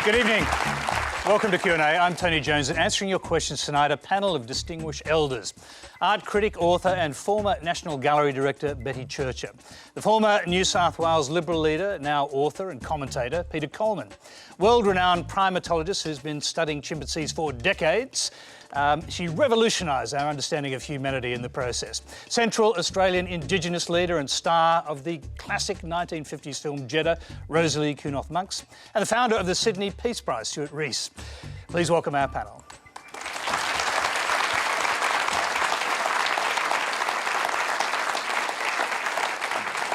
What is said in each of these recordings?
Good evening. Welcome to Q&A. I'm Tony Jones, and answering your questions tonight, a panel of distinguished elders. Art critic, author and former National Gallery director Betty Churcher. The former New South Wales Liberal leader, now author and commentator, Peter Coleman. World-renowned primatologist who's been studying chimpanzees for decades. She revolutionised our understanding of humanity in the process. Central Australian Indigenous leader and star of the classic 1950s film Jeddah, Rosalie Kunoth-Monks, and the founder of the Sydney Peace Prize, Stuart Rees. Please welcome our panel.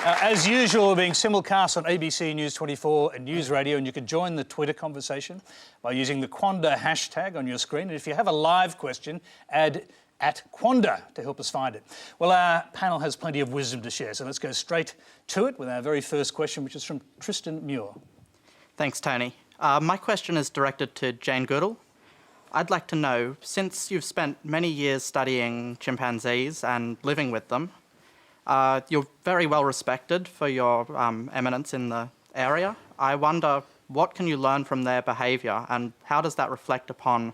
As usual, we're being simulcast on ABC News 24 and News Radio, and you can join the Twitter conversation by using the Quanda hashtag on your screen. And if you have a live question, add @Quanda to help us find it. Well, our panel has plenty of wisdom to share, so let's go straight to it with our very first question, which is from Tristan Muir. Thanks, Tony. My question is directed to Jane Goodall. I'd like to know, since you've spent many years studying chimpanzees and living with them, you're very well respected for your eminence in the area. I wonder, what can you learn from their behaviour, and how does that reflect upon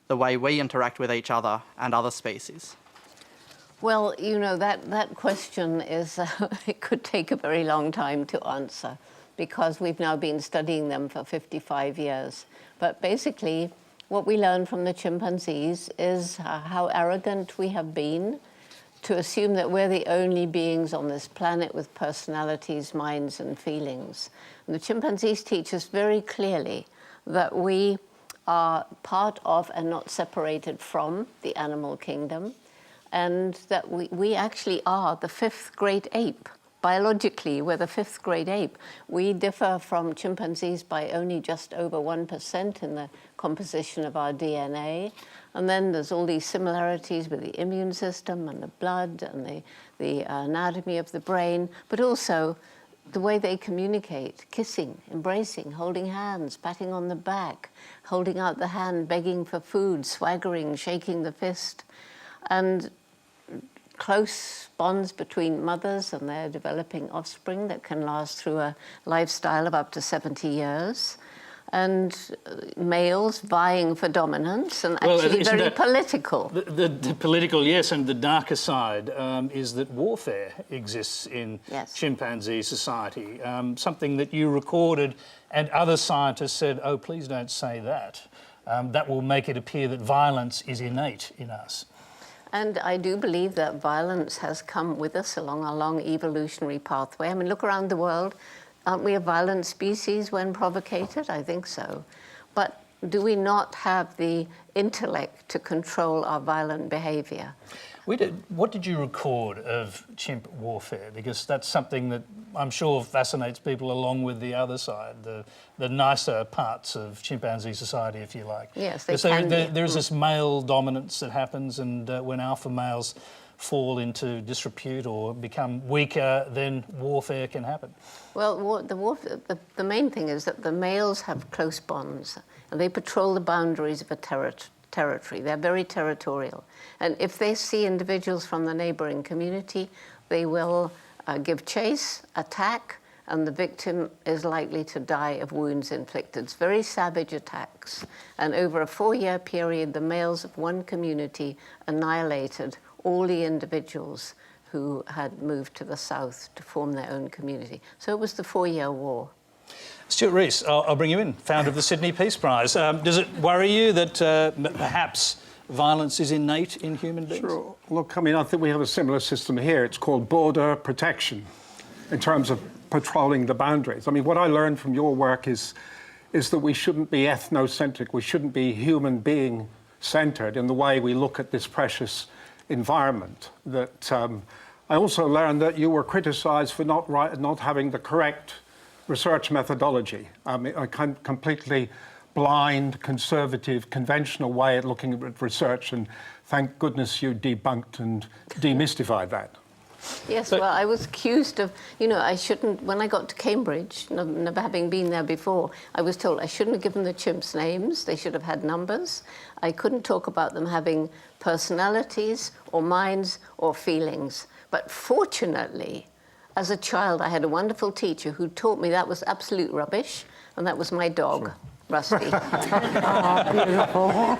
the way we interact with each other and other species? Well, you know, that question is, it could take a very long time to answer because we've now been studying them for 55 years. But basically, what we learn from the chimpanzees is how arrogant we have been to assume that we're the only beings on this planet with personalities, minds, and feelings. And the chimpanzees teach us very clearly that we are part of and not separated from the animal kingdom, and that we actually are the fifth great ape. Biologically, we're the fifth great ape. We differ from chimpanzees by only just over 1% in the composition of our DNA. And then there's all these similarities with the immune system and the blood and the anatomy of the brain, but also the way they communicate, kissing, embracing, holding hands, patting on the back, holding out the hand, begging for food, swaggering, shaking the fist, and close bonds between mothers and their developing offspring that can last through a lifestyle of up to 70 years. And males vying for dominance, and actually very political. The political, yes, and the darker side is that warfare exists in chimpanzee society, something that you recorded and other scientists said, oh, please don't say that. That will make it appear that violence is innate in us. And I do believe that violence has come with us along a long evolutionary pathway. I mean, look around the world. Aren't we a violent species when provocated? I think so. But do we not have the intellect to control our violent behaviour? What did you record of chimp warfare? Because that's something that I'm sure fascinates people along with the other side, the nicer parts of chimpanzee society, if you like. Yes, they can be. There's this male dominance that happens, and when alpha males fall into disrepute or become weaker, then warfare can happen. Well, the main thing is that the males have close bonds, and they patrol the boundaries of a territory. They're very territorial. And if they see individuals from the neighbouring community, they will give chase, attack, and the victim is likely to die of wounds inflicted. It's very savage attacks. And over a 4-year period, the males of one community annihilated all the individuals who had moved to the south to form their own community. So it was the 4-year war. Stuart Rees, I'll bring you in, founder of the Sydney Peace Prize. Does it worry you that perhaps violence is innate in human beings? Sure. Look, I mean, I think we have a similar system here. It's called border protection in terms of patrolling the boundaries. I mean, what I learned from your work is that we shouldn't be ethnocentric. We shouldn't be human being centred in the way we look at this precious environment. That I also learned that you were criticised for not having the correct research methodology. I mean, a completely blind, conservative, conventional way at looking at research, and thank goodness you debunked and demystified that. Yes, well, I was accused of, you know, I shouldn't, when I got to Cambridge, never having been there before, I was told I shouldn't have given the chimps names, they should have had numbers. I couldn't talk about them having personalities or minds or feelings. But fortunately, as a child, I had a wonderful teacher who taught me that was absolute rubbish, and that was my dog. Sure. Rusty.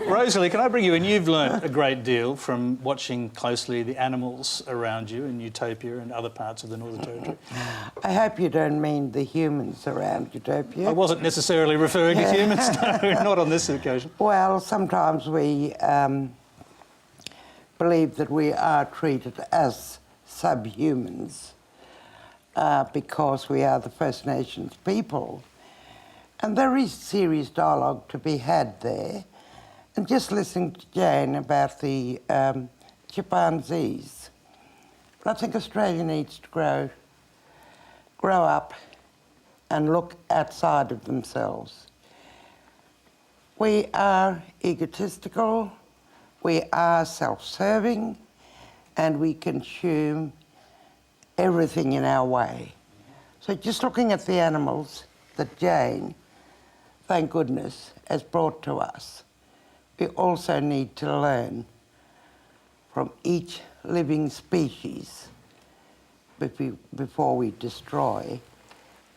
Rosalie, can I bring you in? You've learnt a great deal from watching closely the animals around you in Utopia and other parts of the Northern Territory. I hope you don't mean the humans around Utopia. I wasn't necessarily referring to humans, no, not on this occasion. Well, sometimes we believe that we are treated as subhumans because we are the First Nations people. And there is serious dialogue to be had there. And just listening to Jane about the chimpanzees, I think Australia needs to grow up and look outside of themselves. We are egotistical, we are self-serving, and we consume everything in our way. So just looking at the animals that Jane, thank goodness, has brought to us, we also need to learn from each living species before we destroy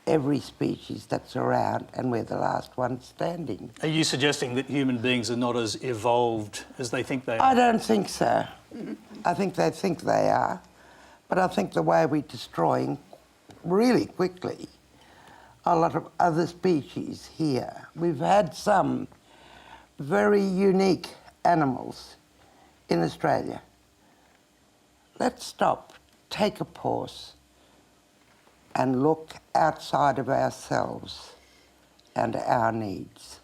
every species that's around and we're the last one standing. Are you suggesting that human beings are not as evolved as they think they are? I don't think so. I think they are. But I think the way we're destroying really quickly a lot of other species here. We've had some very unique animals in Australia. Let's stop, take a pause, and look outside of ourselves and our needs.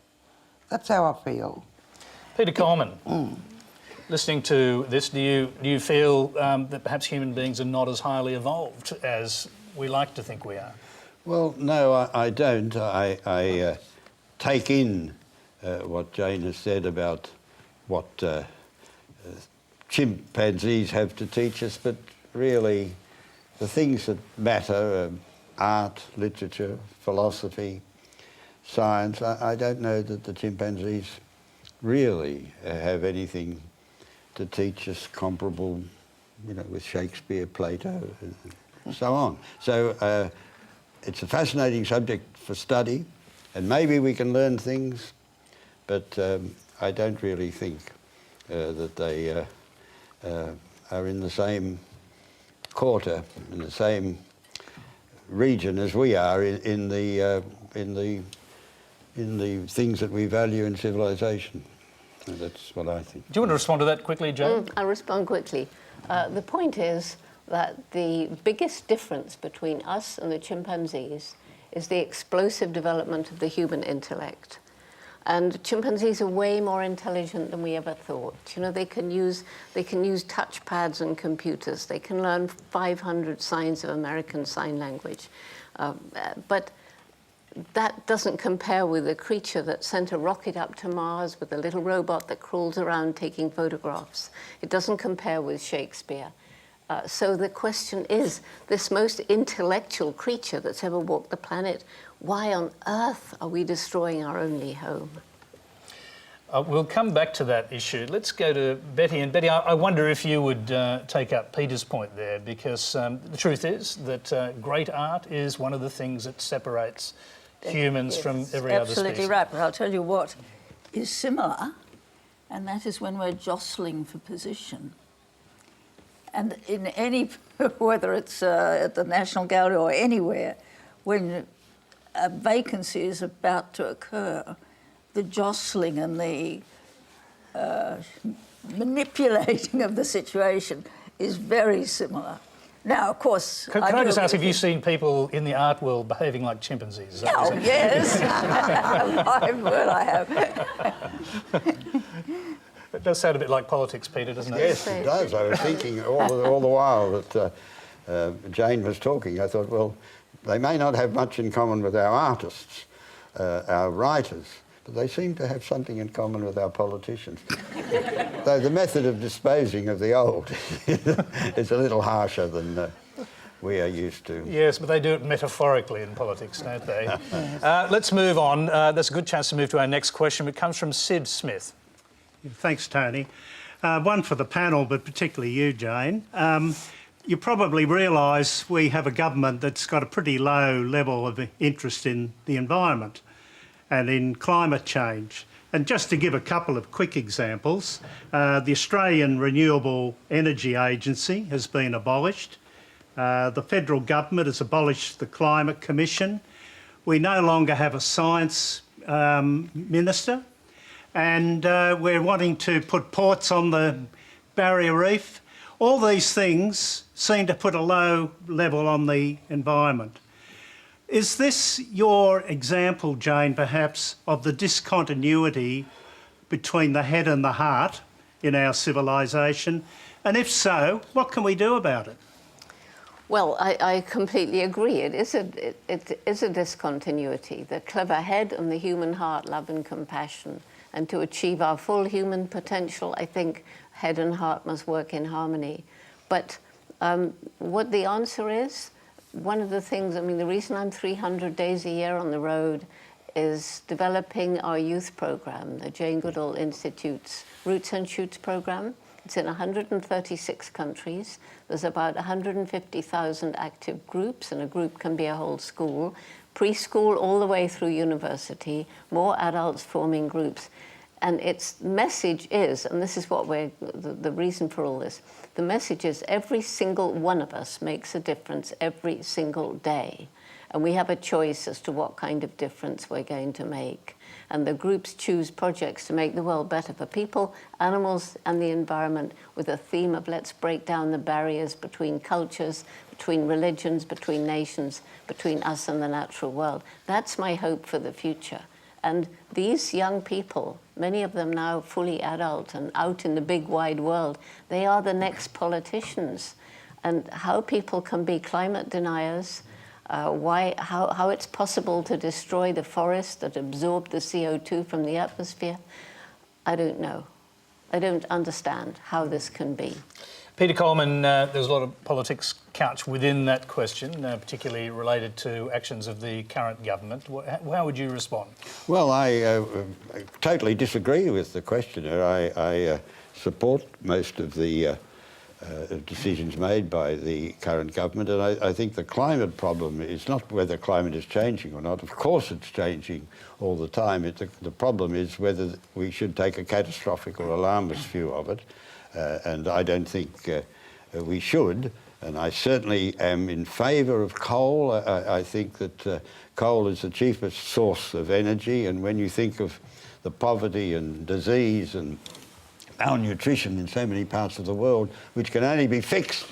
That's how I feel. Peter Coleman, listening to this, do you feel that perhaps human beings are not as highly evolved as we like to think we are? Well, no, I don't. I take in what Jane has said about what chimpanzees have to teach us, but really the things that matter, art, literature, philosophy, science, I don't know that the chimpanzees really have anything to teach us comparable, you know, with Shakespeare, Plato, and so on. So it's a fascinating subject for study, and maybe we can learn things, but I don't really think that they are in the same quarter, in the same region as we are in the things that we value in civilization. And that's what I think. Do you want to respond to that quickly, Jane? I'll respond quickly. The point is that the biggest difference between us and the chimpanzees is the explosive development of the human intellect. And chimpanzees are way more intelligent than we ever thought. You know, they can use touchpads and computers. They can learn 500 signs of American Sign Language. But that doesn't compare with a creature that sent a rocket up to Mars with a little robot that crawls around taking photographs. It doesn't compare with Shakespeare. So the question is, this most intellectual creature that's ever walked the planet, why on earth are we destroying our only home? We'll come back to that issue. Let's go to Betty. And Betty, I wonder if you would take up Peter's point there, because the truth is that great art is one of the things that separates humans from every other species. Absolutely right, but I'll tell you what is similar, and that is when we're jostling for position. And in any, whether it's at the National Gallery or anywhere, when a vacancy is about to occur, the jostling and the manipulating of the situation is very similar. Now, of course... Can I just ask, have you seen people in the art world behaving like chimpanzees? Is that what Oh, you're yes. I have. It does sound a bit like politics, Peter, doesn't it? Yes, it does. I was thinking all the while that Jane was talking, I thought, well, they may not have much in common with our artists, our writers, but they seem to have something in common with our politicians. Though the method of disposing of the old is a little harsher than we are used to. Yes, but they do it metaphorically in politics, don't they? Let's move on. That's a good chance to move to our next question. It comes from Sid Smith. Thanks, Tony. One for the panel, but particularly you, Jane. You probably realise we have a government that's got a pretty low level of interest in the environment. and in climate change. And just to give a couple of quick examples, the Australian Renewable Energy Agency has been abolished. The federal government has abolished the Climate Commission. We no longer have a science minister, and we're wanting to put ports on the barrier reef. All these things seem to put a low level on the environment. Is this your example, Jane, perhaps, of the discontinuity between the head and the heart in our civilisation? And if so, what can we do about it? Well, I completely agree. It is a discontinuity. The clever head and the human heart, love and compassion. And to achieve our full human potential, I think head and heart must work in harmony. But what the answer is, one of the things, I mean, the reason I'm 300 days a year on the road is developing our youth program, the Jane Goodall Institute's Roots and Shoots program. It's in 136 countries. There's about 150,000 active groups, and a group can be a whole school, preschool all the way through university, more adults forming groups. And its message is, and this is what the reason for all this, the message is every single one of us makes a difference every single day. And we have a choice as to what kind of difference we're going to make. And the groups choose projects to make the world better for people, animals, and the environment, with a theme of let's break down the barriers between cultures, between religions, between nations, between us and the natural world. That's my hope for the future. And these young people, many of them now fully adult and out in the big wide world, they are the next politicians. And how people can be climate deniers, how it's possible to destroy the forests that absorb the CO2 from the atmosphere, I don't know. I don't understand how this can be. Peter Coleman, there's a lot of politics couched within that question, particularly related to actions of the current government. How would you respond? Well, I totally disagree with the questioner. I support most of the decisions made by the current government, and I think the climate problem is not whether climate is changing or not. Of course it's changing all the time. The problem is whether we should take a catastrophic or alarmist view of it. And I don't think we should, and I certainly am in favour of coal. I think that coal is the cheapest source of energy, and when you think of the poverty and disease and malnutrition in so many parts of the world, which can only be fixed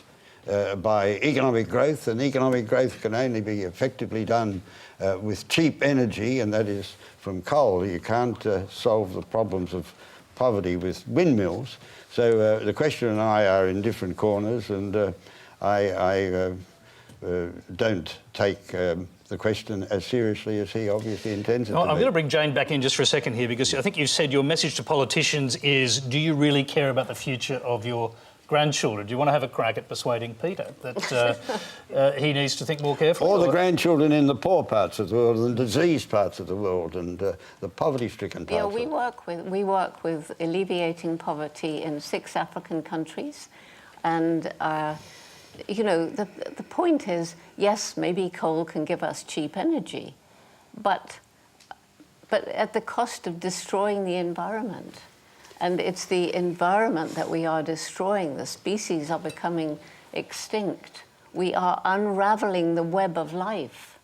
by economic growth, and economic growth can only be effectively done with cheap energy, and that is from coal. You can't solve the problems of poverty with windmills. So the questioner and I are in different corners, and I don't take the question as seriously as he obviously intends it to be. I'm going to bring Jane back in just for a second here, because I think you said your message to politicians is, do you really care about the future of your grandchildren? Do you want to have a crack at persuading Peter that he needs to think more carefully? Or the grandchildren in the poor parts of the world, and the diseased parts of the world, and the poverty-stricken parts. Yeah, we work with alleviating poverty in 6 African countries, and you know, the point is, yes, maybe coal can give us cheap energy, but at the cost of destroying the environment. And it's the environment that we are destroying. The species are becoming extinct. We are unraveling the web of life.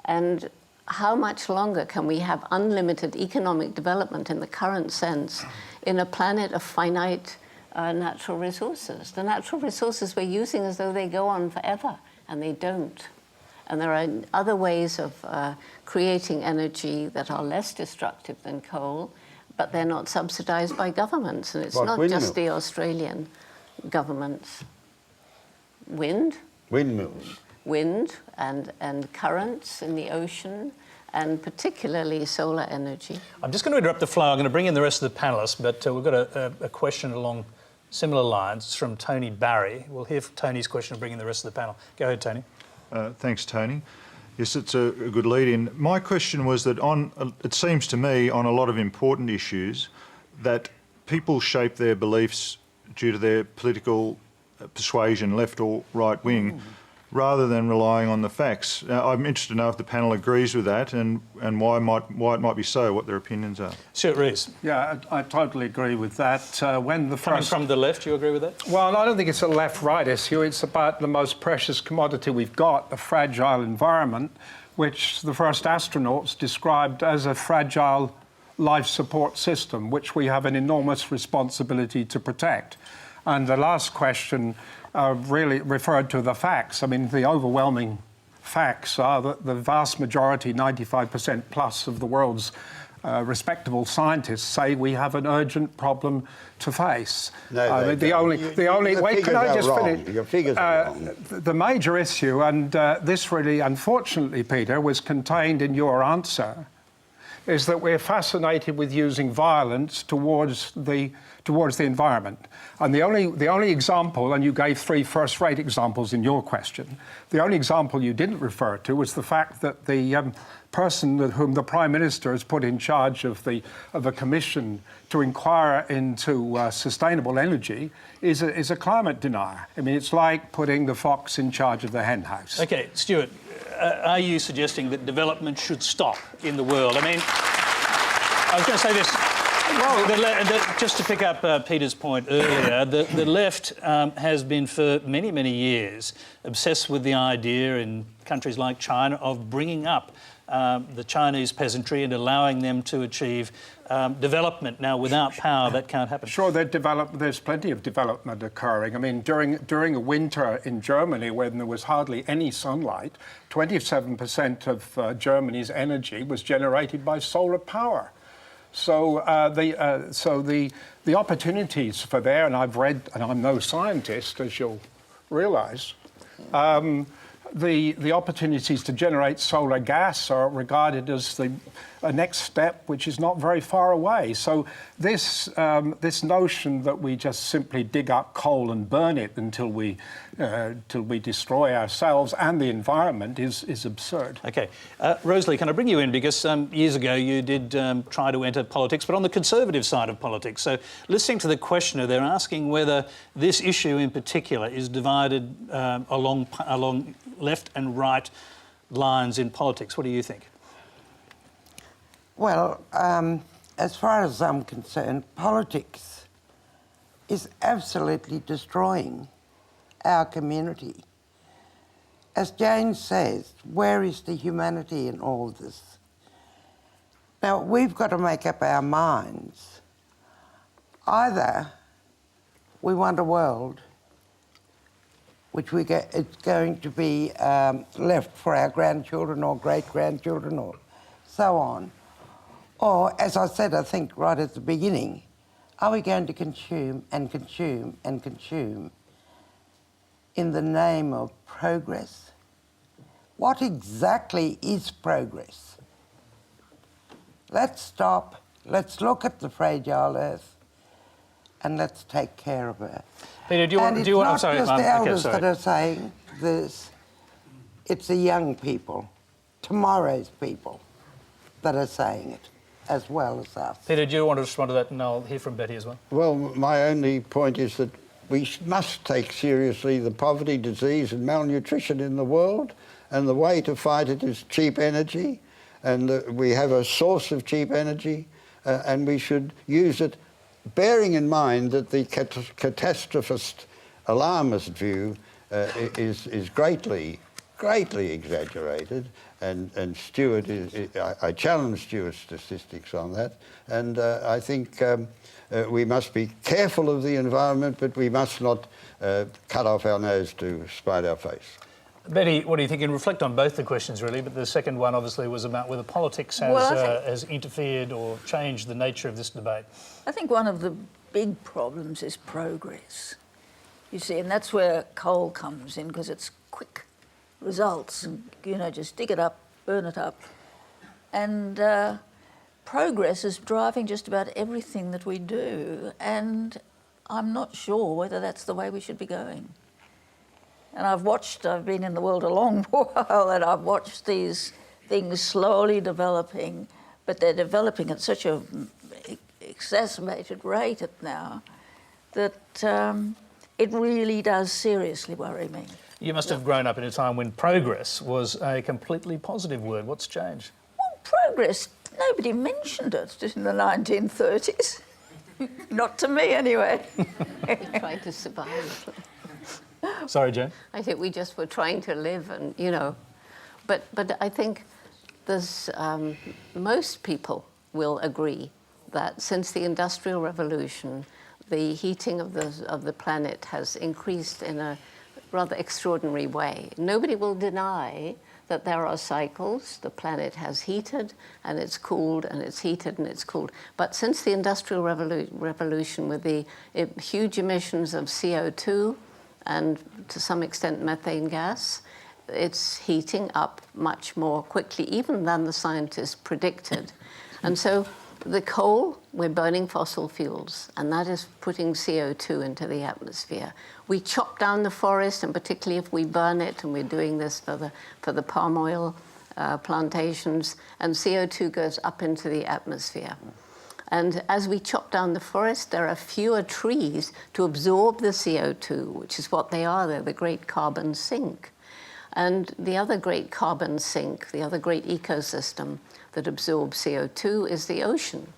And how much longer can we have unlimited economic development in the current sense in a planet of finite natural resources? The natural resources we're using as though they go on forever, and they don't. And there are other ways of creating energy that are less destructive than coal, but they're not subsidised by governments. And it's not just the Australian governments. Wind. Windmills. Wind and currents in the ocean, and particularly solar energy. I'm just going to interrupt the flow. I'm going to bring in the rest of the panellists, but we've got a question along similar lines. It's from Tony Barry. We'll hear Tony's question and bring in the rest of the panel. Go ahead, Tony. Thanks, Tony. Yes, it's a good lead-in. My question was that it seems to me, on a lot of important issues, that people shape their beliefs due to their political persuasion, left or right wing, rather than relying on the facts. I'm interested to know if the panel agrees with that and why it might be so, what their opinions are. Stuart Rees. Yeah, I totally agree with that. When the Coming first... from the left, you agree with that? Well, I don't think it's a left-right issue. It's about the most precious commodity we've got, a fragile environment, which the first astronauts described as a fragile life support system, which we have an enormous responsibility to protect. And the last question really referred to the facts. I mean, the overwhelming facts are that the vast majority, 95% plus of the world's respectable scientists say we have an urgent problem to face. No, the only wait, can I just finish? Your figures are wrong. The major issue, and this really, unfortunately, Peter, was contained in your answer, is that we're fascinated with using violence towards the environment. And the only example, and you gave 3 first-rate examples in your question, the only example you didn't refer to was the fact that the person whom the Prime Minister has put in charge of a commission to inquire into sustainable energy is a climate denier. I mean, it's like putting the fox in charge of the hen house. OK, Stuart, are you suggesting that development should stop in the world? I mean, I was going to say this. Well, just to pick up Peter's point earlier, the left has been for many, many years obsessed with the idea in countries like China of bringing up the Chinese peasantry and allowing them to achieve development. Now, without power, that can't happen. Sure, there's plenty of development occurring. I mean, during a winter in Germany when there was hardly any sunlight, 27% of Germany's energy was generated by solar power. So the opportunities for there, and I've read, and I'm no scientist, as you'll realise, the opportunities to generate solar gas are regarded as the next step, which is not very far away. So this notion that we just simply dig up coal and burn it until we destroy ourselves and the environment is absurd. OK. Rosalie, can I bring you in? Because years ago you did try to enter politics, but on the conservative side of politics. So listening to the questioner, they're asking whether this issue in particular is divided along left and right lines in politics. What do you think? Well, as far as I'm concerned, politics is absolutely destroying our community. As Jane says, where is the humanity in all this? Now, we've got to make up our minds. Either we want a world which it's going to be left for our grandchildren or great-grandchildren or so on. Or, as I said, I think right at the beginning, are we going to consume and consume and consume in the name of progress? What exactly is progress? Let's stop, let's look at the fragile earth, and let's take care of her. Peter, do you want... I'm sorry, it's not just the elders that are saying this, it's the young people, tomorrow's people, that are saying it, as well as us. Peter, do you want to respond to that? And I'll hear from Betty as well. Well, my only point is that we must take seriously the poverty, disease and malnutrition in the world, and the way to fight it is cheap energy, and we have a source of cheap energy, and we should use it, bearing in mind that the catastrophist, alarmist view is greatly exaggerated, and Stuart I challenge Stuart's statistics on that, and I think we must be careful of the environment, but we must not cut off our nose to spite our face. Betty, what do you think? And reflect on both the questions, really, but the second one obviously was about whether politics has interfered or changed the nature of this debate. I think one of the big problems is progress, you see, and that's where coal comes in, because it's quick results, and, you know, just dig it up, burn it up. And progress is driving just about everything that we do, and I'm not sure whether that's the way we should be going. And I've been in the world a long while, and I've watched these things slowly developing, but they're developing at such a exacerbated rate now that it really does seriously worry me. You must have grown up in a time when progress was a completely positive word. What's changed? Well, progress, nobody mentioned it in the 1930s. Not to me, anyway. We tried to survive. Sorry, Jane. I think we just were trying to live, and you know, but I think there's most people will agree that since the Industrial Revolution, the heating of the planet has increased in a rather extraordinary way. Nobody will deny that there are cycles. The planet has heated and it's cooled, and it's heated and it's cooled. But since the Industrial Revolution, with the huge emissions of CO2 and to some extent methane gas, it's heating up much more quickly even than the scientists predicted. And so the coal, we're burning fossil fuels, and that is putting CO2 into the atmosphere. We chop down the forest, and particularly if we burn it, and we're doing this for the palm oil plantations, and CO2 goes up into the atmosphere. And as we chop down the forest, there are fewer trees to absorb the CO2, which is what they are. They're the great carbon sink. And the other great carbon sink, the other great ecosystem that absorbs CO2 is the ocean.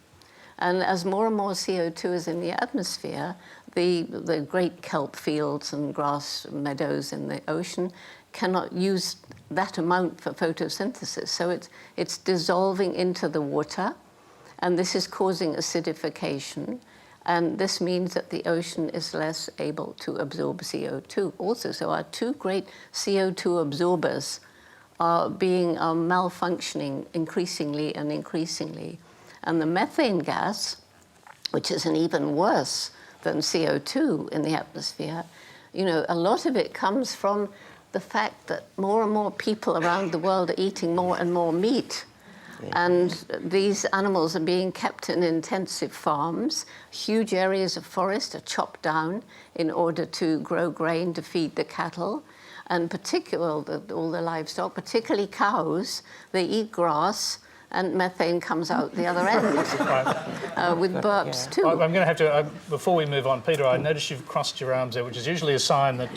And as more and more CO2 is in the atmosphere, the great kelp fields and grass meadows in the ocean cannot use that amount for photosynthesis. So it's dissolving into the water, and this is causing acidification. And this means that the ocean is less able to absorb CO2 also. So our two great CO2 absorbers are malfunctioning increasingly and increasingly. And the methane gas, which is an even worse than CO2 in the atmosphere, you know, a lot of it comes from the fact that more and more people around the world are eating more and more meat. And these animals are being kept in intensive farms. Huge areas of forest are chopped down in order to grow grain to feed the cattle. And particularly all the livestock, particularly cows, they eat grass, and methane comes out the other end with burps too. I'm going to have to, before we move on, Peter, I noticed you've crossed your arms there, which is usually a sign that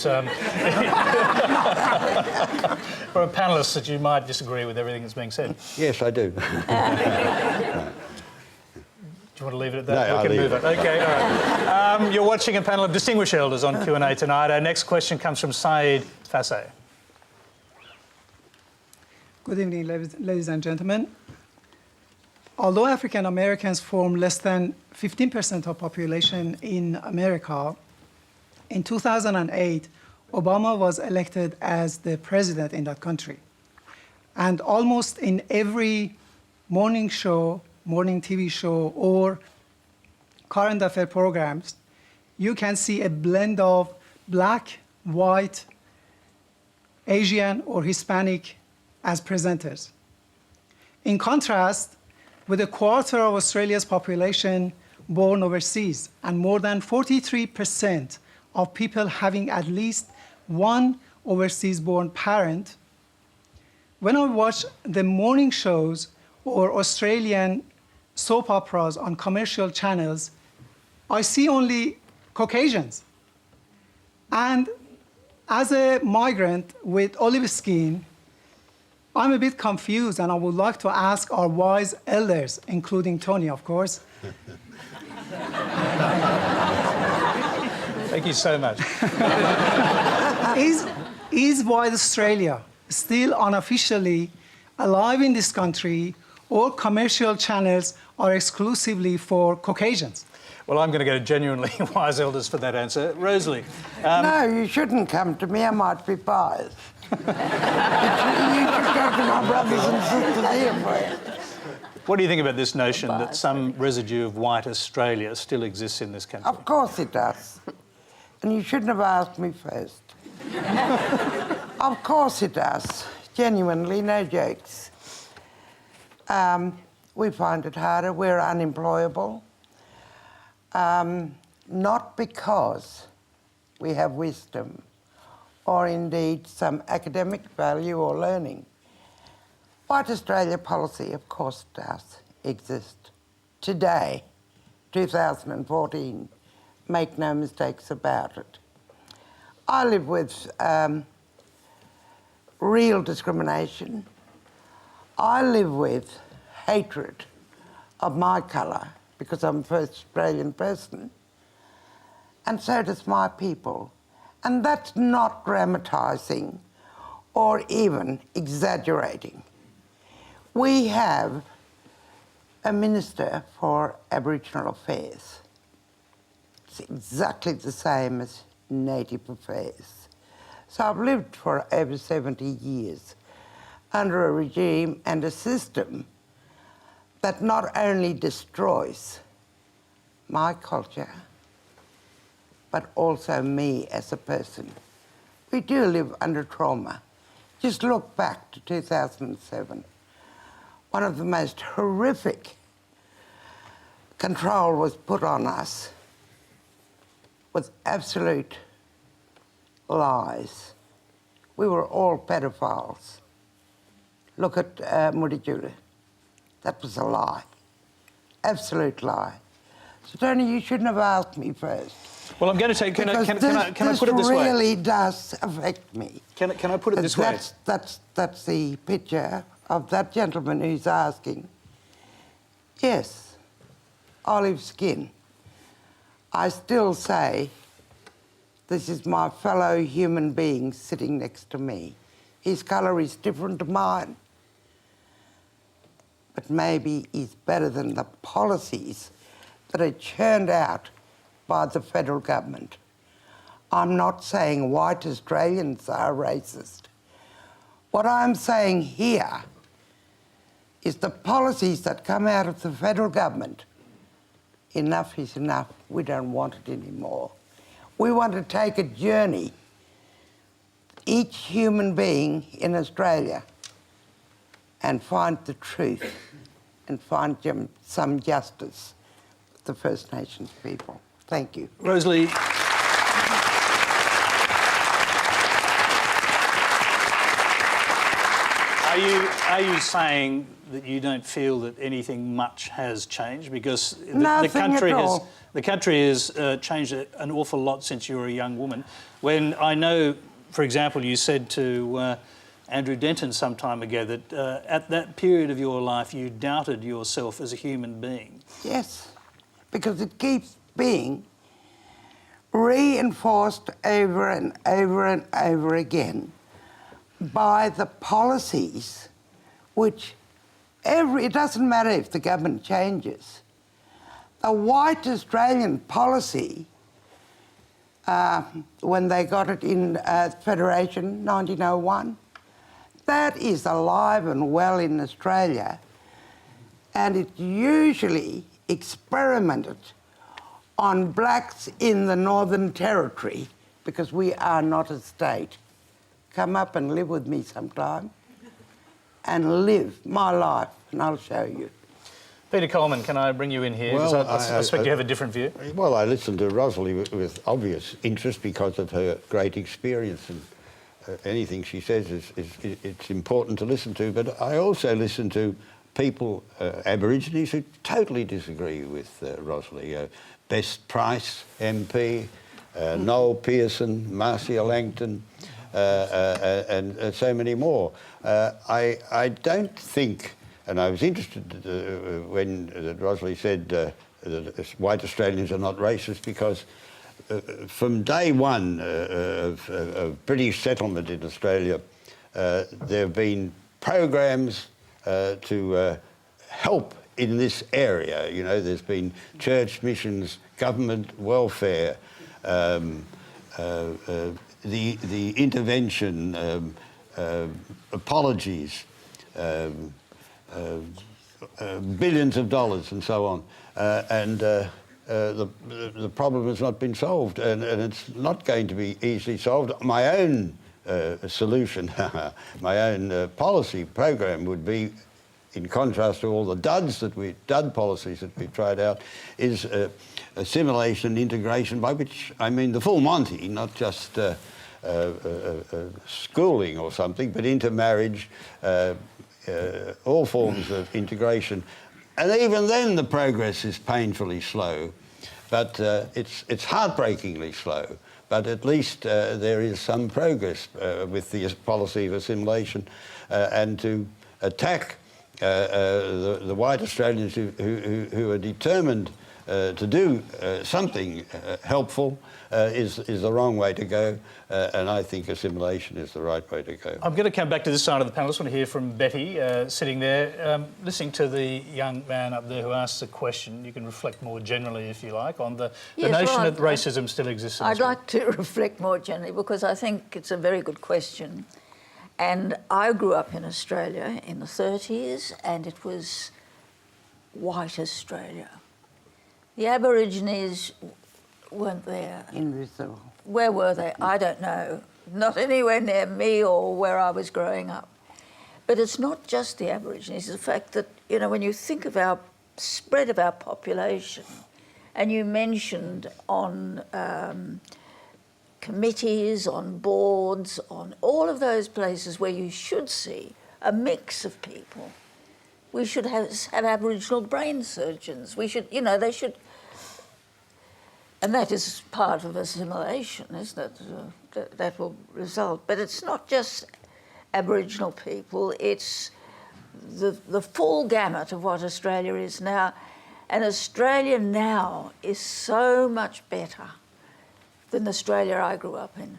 for a panellist that you might disagree with everything that's being said. Yes, I do. Do you want to leave it at that? No, we can I'll move leave it. Okay, all right. You're watching a panel of distinguished elders on Q&A tonight. Our next question comes from Saeed Fasseh. Good evening, ladies and gentlemen. Although African Americans form less than 15% of population in America, in 2008, Obama was elected as the president in that country. And almost in every morning show, morning TV show, or current affair programs, you can see a blend of black, white, Asian, or Hispanic as presenters. In contrast, with a quarter of Australia's population born overseas and more than 43% of people having at least one overseas-born parent, when I watch the morning shows or Australian soap operas on commercial channels, I see only Caucasians. And as a migrant with olive skin, I'm a bit confused, and I would like to ask our wise elders, including Tony, of course. Thank you so much. Is White Australia still unofficially alive in this country, or commercial channels are exclusively for Caucasians? Well, I'm going to go to genuinely wise elders for that answer. Rosalie. No, you shouldn't come to me. I might be biased. You should go to my brothers and sisters here first. What do you think about this notion that some residue of white Australia still exists in this country? Of course it does. And you shouldn't have asked me first. Of course it does. Genuinely, no jokes. We find it harder. We're unemployable. Not because we have wisdom or indeed some academic value or learning. White Australia policy, of course, does exist. Today, 2014, make no mistakes about it. I live with real discrimination. I live with hatred of my colour because I'm a first Australian person, and so does my people. And that's not dramatising or even exaggerating. We have a Minister for Aboriginal Affairs. It's exactly the same as Native Affairs. So I've lived for over 70 years under a regime and a system that not only destroys my culture, but also me as a person. We do live under trauma. Just look back to 2007. One of the most horrific control was put on us with absolute lies. We were all pedophiles. Look at Mudijulu. That was a lie. Absolute lie. So, Tony, you shouldn't have asked me first. Well, I'm going to take... Can I put it this This way? really does affect me. Can I put it this way? That's the picture of that gentleman who's asking. Yes, olive skin. I still say this is my fellow human being sitting next to me. His colour is different to mine, but maybe he's better than the policies that are churned out by the federal government. I'm not saying white Australians are racist. What I'm saying here is the policies that come out of the federal government. Enough is enough. We don't want it anymore. We want to take a journey, each human being in Australia, and find the truth and find some justice with the First Nations people. Thank you. Rosalie, are you saying that you don't feel that anything much has changed? Because the country has changed an awful lot since you were a young woman. When I know, for example, you said to Andrew Denton some time ago that at that period of your life you doubted yourself as a human being. Yes, because it keeps being reinforced over and over and over again by the policies which it doesn't matter if the government changes. The white Australian policy, when they got it in Federation, 1901, that is alive and well in Australia, and it usually experimented on blacks in the Northern Territory because we are not a state. Come up and live with me sometime and live my life, and I'll show you. Peter Coleman, can I bring you in here? Well, I expect you have a different view. Well, I listened to Rosalie with obvious interest because of her great experience, and anything she says it's important to listen to. But I also listen to people, Aborigines, who totally disagree with Rosalie. Best Price MP, Noel Pearson, Marcia Langton, and so many more. I don't think, and I was interested when Rosalie said that white Australians are not racist, because from day one of British settlement in Australia, there have been programs to help in this area. You know, there's been church missions, government welfare, the intervention, apologies, billions of dollars and so on. The problem has not been solved, and it's not going to be easily solved. My own solution, my own policy program would be, in contrast to all the dud policies that we've tried out, is assimilation and integration, by which I mean the full Monty, not just schooling or something, but intermarriage, all forms of integration. And even then the progress is painfully slow. But it's heartbreakingly slow. But at least there is some progress with the policy of assimilation, and to attack the white Australians who are determined to do something helpful is the wrong way to go, and I think assimilation is the right way to go. I'm going to come back to this side of the panel. I just want to hear from Betty, sitting there, listening to the young man up there who asked the question. You can reflect more generally, if you like, on the notion that racism still exists. I'd like to reflect more generally because I think it's a very good question. And I grew up in Australia in the 30s, and it was white Australia. The Aborigines weren't there. Invisible. Where were they? I don't know. Not anywhere near me or where I was growing up. But it's not just the Aborigines. It's the fact that, you know, when you think of our spread of our population, and you mentioned on committees, on boards, on all of those places where you should see a mix of people, we should have Aboriginal brain surgeons. We should, you know, they should. And that is part of assimilation, isn't it? That will result. But it's not just Aboriginal people, it's the full gamut of what Australia is now. And Australia now is so much better than the Australia I grew up in,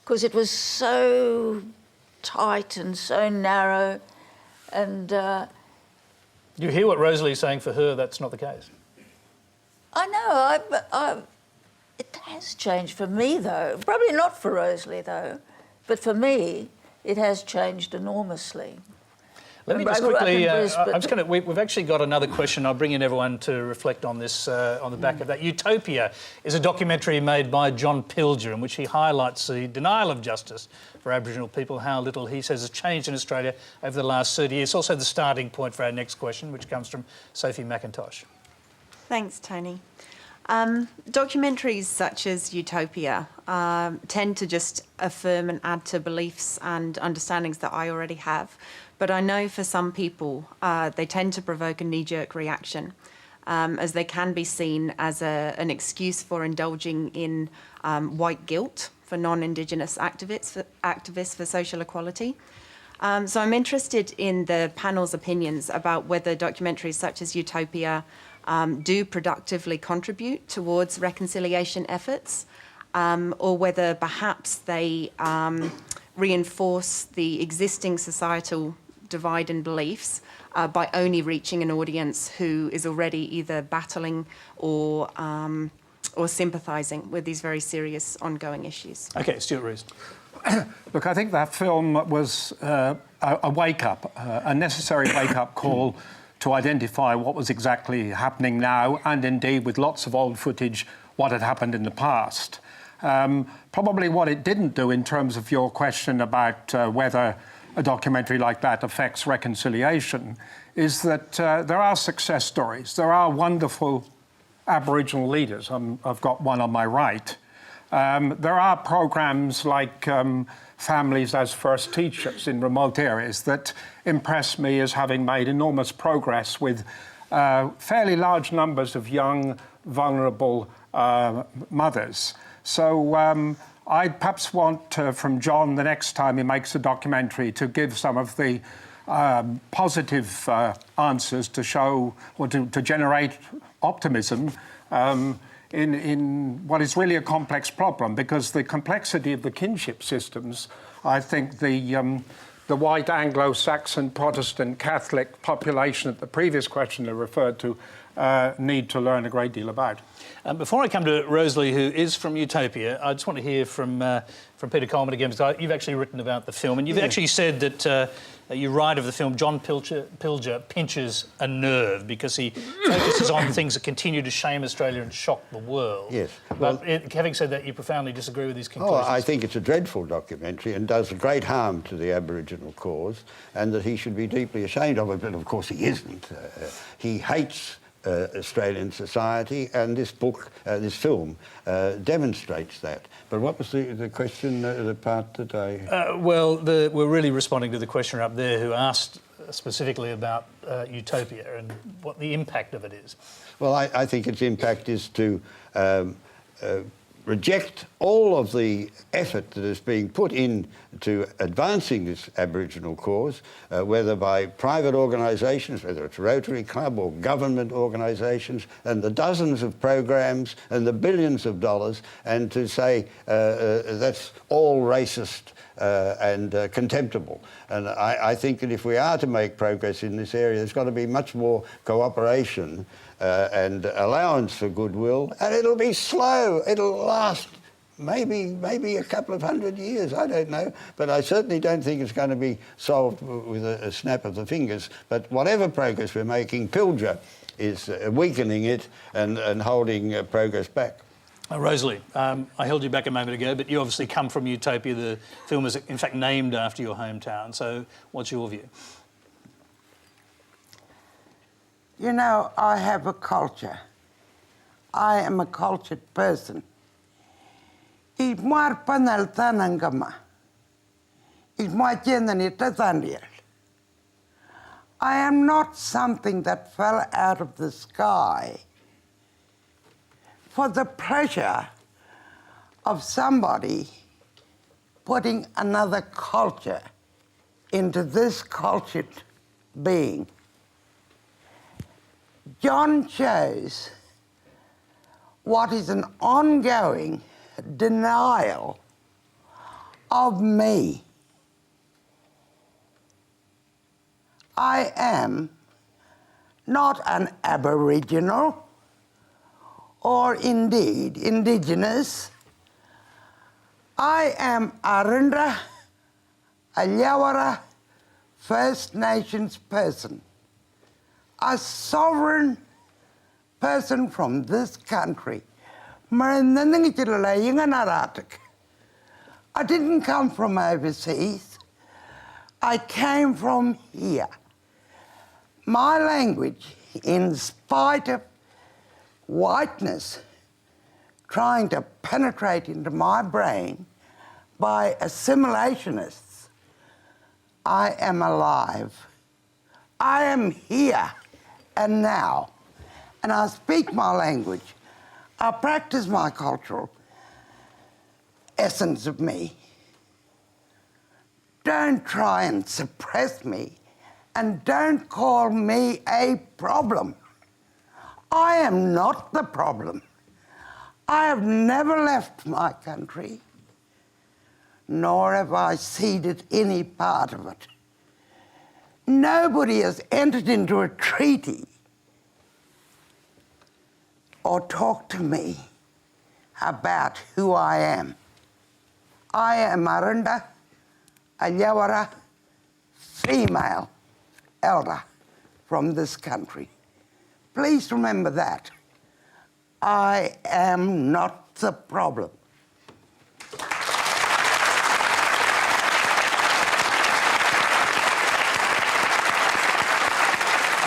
because it was so tight and so narrow. And you hear what Rosalie's saying. For her, that's not the case. I know, it has changed for me, though. Probably not for Rosalie, though, but for me, it has changed enormously. Let me just quickly, we've actually got another question. I'll bring in everyone to reflect on this, on the back of that. Utopia is a documentary made by John Pilger in which he highlights the denial of justice for Aboriginal people, how little he says has changed in Australia over the last 30 years. It's also the starting point for our next question, which comes from Sophie McIntosh. Thanks, Tony. Documentaries such as Utopia tend to just affirm and add to beliefs and understandings that I already have. But I know for some people, they tend to provoke a knee-jerk reaction, as they can be seen as an excuse for indulging in white guilt for non-Indigenous activists for social equality. So I'm interested in the panel's opinions about whether documentaries such as Utopia do productively contribute towards reconciliation efforts, or whether perhaps they reinforce the existing societal divide and beliefs by only reaching an audience who is already either battling or sympathising with these very serious ongoing issues. OK, Stuart Rees. Look, I think that film was a wake-up, a necessary wake-up call to identify what was exactly happening now, and indeed, with lots of old footage, what had happened in the past. Probably what it didn't do in terms of your question about whether a documentary like that affects reconciliation is that there are success stories. There are wonderful Aboriginal leaders. I've got one on my right. There are programs like Families as First Teachers in remote areas that impress me as having made enormous progress with fairly large numbers of young, vulnerable mothers. So I'd perhaps want from John, the next time he makes a documentary, to give some of the positive answers to show, or to generate optimism in what is really a complex problem, because the complexity of the kinship systems, I think the white Anglo-Saxon Protestant Catholic population that the previous questioner referred to need to learn a great deal about. Before I come to Rosalie, who is from Utopia, I just want to hear from Peter Coleman again, because you've actually written about the film, and you've actually said that you write of the film, John Pilger pinches a nerve because he focuses on things that continue to shame Australia and shock the world. Yes. But having said that, you profoundly disagree with these conclusions. Oh, I think it's a dreadful documentary and does great harm to the Aboriginal cause, and that he should be deeply ashamed of it, but of course he isn't. He hates Australian society, and this book, this film, demonstrates that. But what was the question, the part that I... Well, we're really responding to the questioner up there who asked specifically about Utopia and what the impact of it is. Well, I think its impact is to reject all of the effort that is being put into advancing this Aboriginal cause, whether by private organisations, whether it's Rotary Club or government organisations, and the dozens of programs and the billions of dollars, and to say that's all racist and contemptible. And I think that if we are to make progress in this area, there's got to be much more cooperation and allowance for goodwill, and it'll be slow. It'll last maybe a couple of 100 years, I don't know, but I certainly don't think it's going to be solved with a snap of the fingers. But whatever progress we're making, Pilger is weakening it and holding progress back. Rosalie, I held you back a moment ago, but you obviously come from Utopia. The film is in fact named after your hometown, so what's your view? You know, I have a culture. I am a cultured person. I am not something that fell out of the sky for the pleasure of somebody putting another culture into this cultured being. John shows what is an ongoing denial of me. I am not an Aboriginal or indeed Indigenous. I am Arunda, a Yawara First Nations person, a sovereign person from this country. I didn't come from overseas. I came from here. My language, in spite of whiteness trying to penetrate into my brain by assimilationists, I am alive. I am here and now, and I speak my language. I practice my cultural essence of me. Don't try and suppress me, and don't call me a problem. I am not the problem. I have never left my country, nor have I ceded any part of it. Nobody has entered into a treaty or talked to me about who I am. I am Arunda, a Yawara female elder from this country. Please remember that. I am not the problem.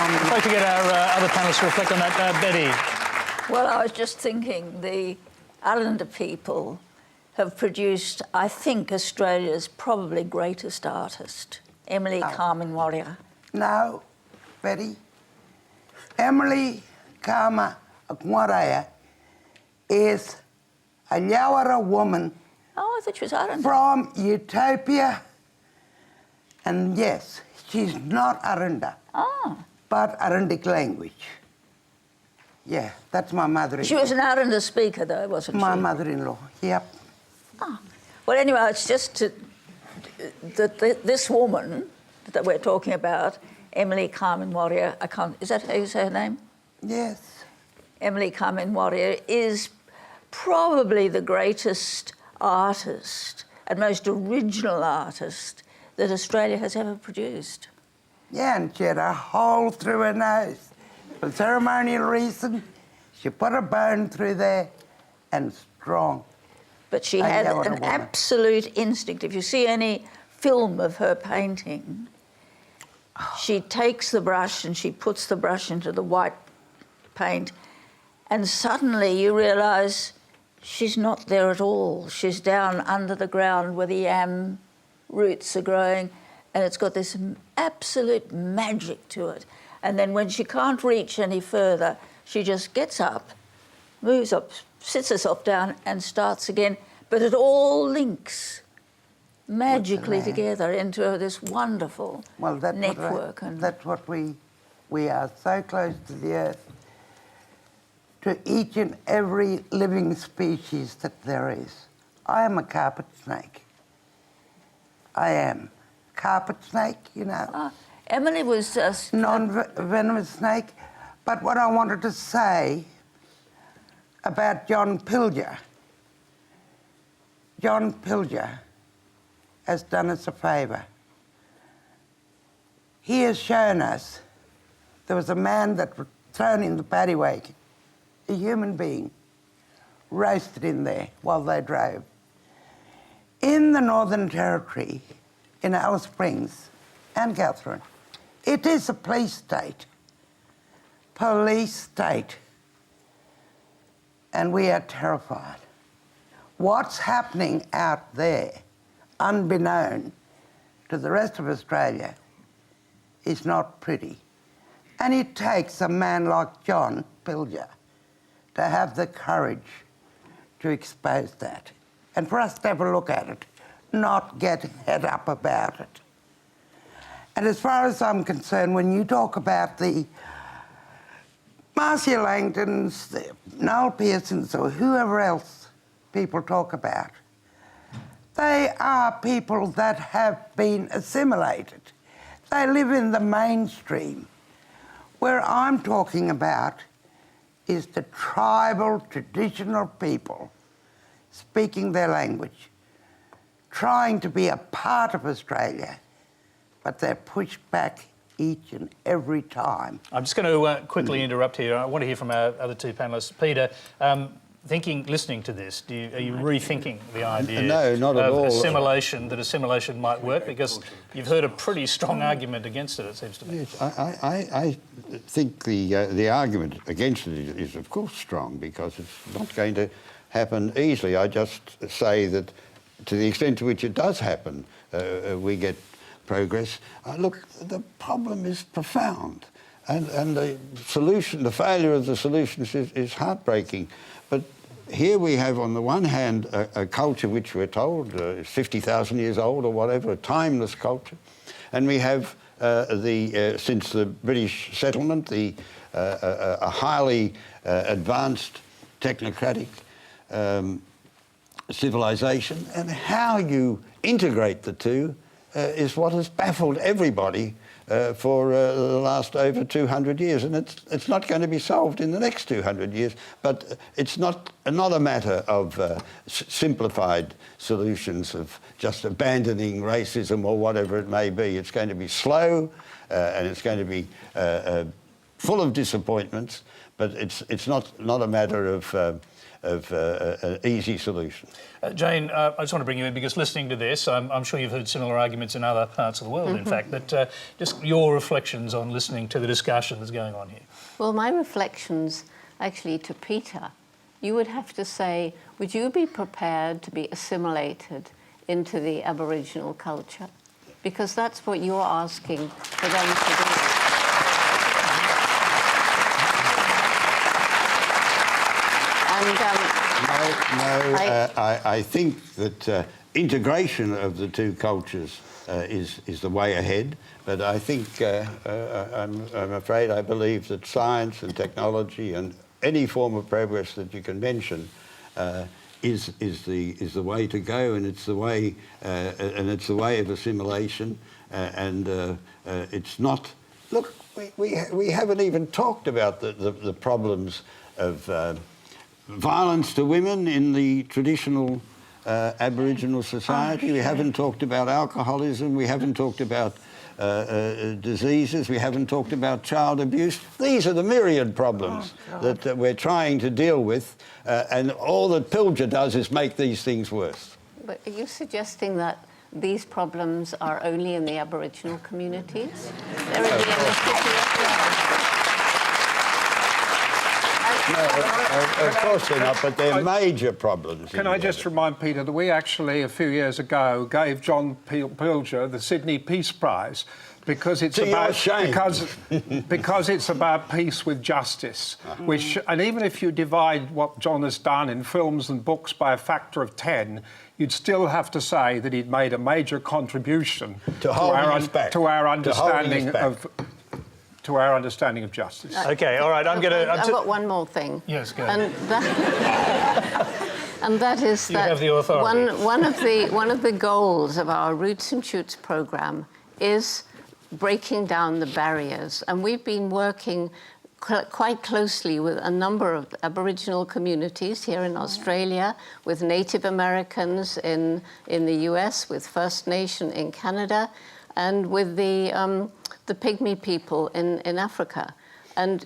I'd like to get our other panellists to reflect on that. Betty. Well, I was just thinking the Arunda people have produced, I think, Australia's probably greatest artist, Emily Carmen Warrior. No, Betty. Emily Carmen Warrior is a Yawara woman. Oh, I thought she was Arunda. From Utopia. And yes, she's not Arunda, but Arundic language. Yeah, that's my mother-in-law. She was an Arunda speaker, though, wasn't she? My mother-in-law, yep. Oh. Well, anyway, it's just this woman that we're talking about, Emily Carmen Warrior, is that how you say her name? Yes. Emily Carmen Warrior is probably the greatest artist and most original artist that Australia has ever produced. Yeah, and she had a hole through her nose. For ceremonial reason, she put a bone through there and strong. But she had an absolute instinct. If you see any film of her painting, she takes the brush and she puts the brush into the white paint, and suddenly you realise she's not there at all. She's down under the ground where the yam roots are growing, and it's got this absolute magic to it. And then when she can't reach any further, she just gets up, moves up, sits herself down and starts again. But it all links magically together into this wonderful network. That's what we are, so close to the earth, to each and every living species that there is. I am a carpet snake. I am. Carpet snake, you know. Emily was just... Non-venomous snake. But what I wanted to say about John Pilger, John Pilger has done us a favour. He has shown us there was a man that was thrown in the paddy wagon, a human being, roasted in there while they drove. In the Northern Territory, in Alice Springs and Catherine, it is a police state. Police state. And we are terrified. What's happening out there, unbeknown to the rest of Australia, is not pretty. And it takes a man like John Pilger to have the courage to expose that. And for us to have a look at it, not get head up about it. And as far as I'm concerned, when you talk about the Marcia Langtons, the Noel Pearsons, or whoever else people talk about, they are people that have been assimilated. They live in the mainstream. Where I'm talking about is the tribal, traditional people speaking their language, trying to be a part of Australia, but they're pushed back each and every time. I'm just going to quickly interrupt here. I want to hear from our other two panellists. Peter, listening to this, are you rethinking the idea no, not at all. that assimilation might work? Because you've heard a pretty strong argument against it, it seems to me. Yes, I think the argument against it is of course strong, because it's not going to happen easily. I just say that to the extent to which it does happen, we get progress. Look, the problem is profound, and the solution, the failure of the solutions is heartbreaking. But here we have, on the one hand, a culture which we're told is 50,000 years old or whatever, a timeless culture, and we have since the British settlement, a highly advanced technocratic civilization, and how you integrate the two is what has baffled everybody for the last over 200 years, and it's not going to be solved in the next 200 years. But it's not a matter of simplified solutions of just abandoning racism or whatever it may be. It's going to be slow, and it's going to be full of disappointments. But it's not a matter of an easy solution. Jane, I just want to bring you in, because listening to this, I'm sure you've heard similar arguments in other parts of the world, in fact, but just your reflections on listening to the discussion that's going on here. Well, my reflections, actually, to Peter, you would have to say, would you be prepared to be assimilated into the Aboriginal culture? Because that's what you're asking for them to do. I think that integration of the two cultures is the way ahead. But I think, I'm afraid, I believe that science and technology and any form of progress that you can mention is the way to go, and it's the way of assimilation, and it's not. Look, we haven't even talked about the problems of violence to women in the traditional Aboriginal society. We haven't talked about alcoholism. We haven't talked about diseases. We haven't talked about child abuse. These are the myriad problems that we're trying to deal with, and all that Pilger does is make these things worse. But are you suggesting that these problems are only in the Aboriginal communities? They're in the inner city. Of course they're not, but they're major problems. Can I just remind Peter that we actually, a few years ago, gave John Pilger the Sydney Peace Prize because it's because it's about peace with justice. Which, and even if you divide what John has done in films and books by a factor of 10, you'd still have to say that he'd made a major contribution to our understanding of justice. Okay, all right. I've got one more thing. Yes, go. And that is you have the authority. one of the goals of our Roots and Shoots program is breaking down the barriers, and we've been working quite closely with a number of Aboriginal communities here in Australia, with Native Americans in the US, with First Nation in Canada, and with the Pygmy people in Africa. And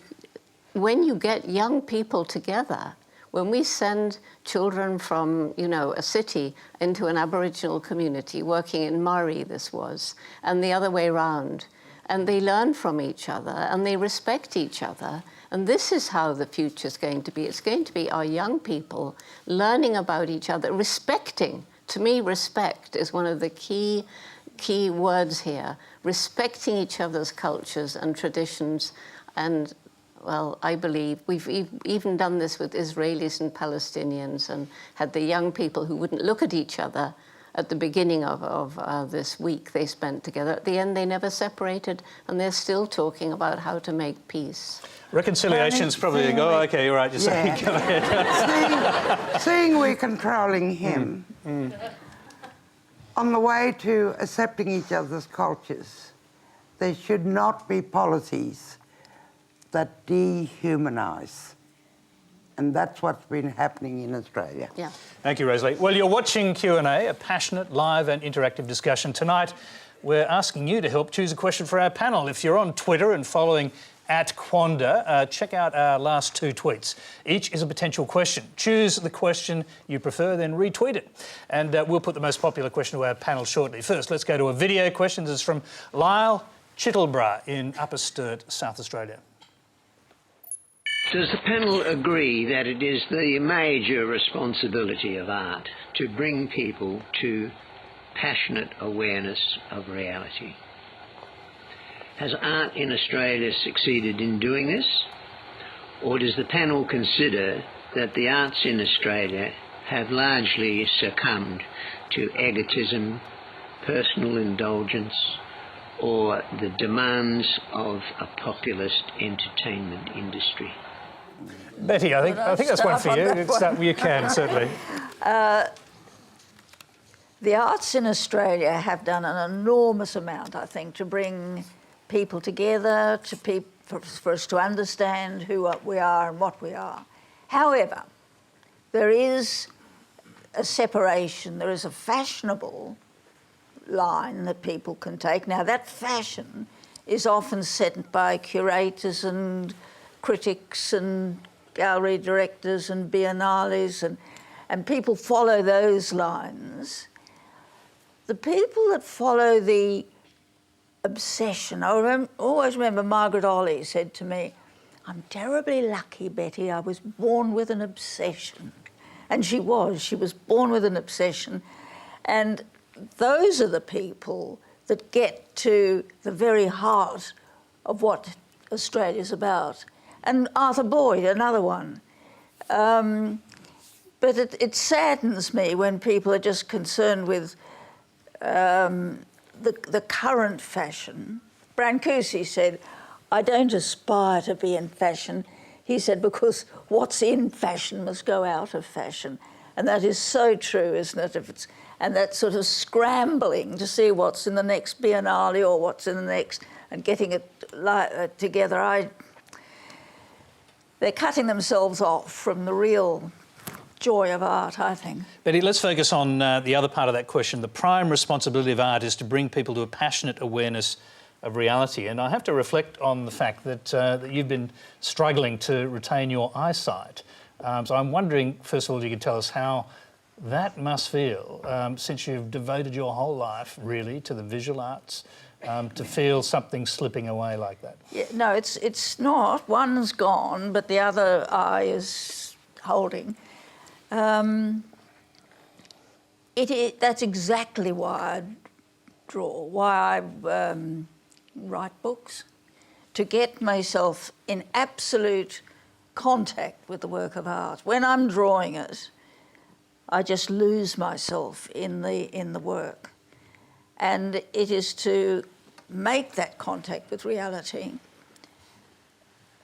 when you get young people together, when we send children from, a city into an Aboriginal community, working in Murray this was, and the other way around, and they learn from each other and they respect each other. And this is how the future is going to be. It's going to be our young people learning about each other, respecting. To me, respect is one of the key words here, respecting each other's cultures and traditions. And, well, I believe we've even done this with Israelis and Palestinians, and had the young people who wouldn't look at each other at the beginning of this week they spent together. At the end, they never separated, and they're still talking about how to make peace. Reconciliation's probably a go. Okay, you're right. You're saying. Go ahead. Seeing we're controlling him on the way to accepting each other's cultures, there should not be policies that dehumanise. And that's what's been happening in Australia. Yeah. Thank you, Rosalie. Well, you're watching Q&A, a passionate, live and interactive discussion. Tonight, we're asking you to help choose a question for our panel. If you're on Twitter and following @Quanda, check out our last 2 tweets. Each is a potential question. Choose the question you prefer, then retweet it. And we'll put the most popular question to our panel shortly. First, let's go to a video question. This is from Lyle Chittleborough in Upper Sturt, South Australia. Does the panel agree that it is the major responsibility of art to bring people to passionate awareness of reality? Has art in Australia succeeded in doing this? Or does the panel consider that the arts in Australia have largely succumbed to egotism, personal indulgence, or the demands of a populist entertainment industry? Betty, I think that's one for you. You can, certainly. The arts in Australia have done an enormous amount, I think, to bring people together, for us to understand who we are and what we are. However, there is a separation, there is a fashionable line that people can take. Now, that fashion is often set by curators and critics and gallery directors and biennales, and people follow those lines. The people that follow the obsession, I always remember Margaret Olley said to me, "I'm terribly lucky, Betty, I was born with an obsession." And she was born with an obsession. And those are the people that get to the very heart of what Australia's about. And Arthur Boyd, another one. But it saddens me when people are just concerned with the current fashion. Brancusi said, "I don't aspire to be in fashion." He said, because what's in fashion must go out of fashion. And that is so true, isn't it? And that sort of scrambling to see what's in the next biennale or what's in the next, and getting it together, they're cutting themselves off from the real joy of art, I think. Betty, let's focus on the other part of that question. The prime responsibility of art is to bring people to a passionate awareness of reality. And I have to reflect on the fact that you've been struggling to retain your eyesight. So I'm wondering, first of all, if you could tell us how that must feel, since you've devoted your whole life, really, to the visual arts, to feel something slipping away like that? Yeah, no, it's not. One's gone, but the other eye is holding. That's exactly why I draw, why I write books, to get myself in absolute contact with the work of art. When I'm drawing it, I just lose myself in the work. And it is to make that contact with reality.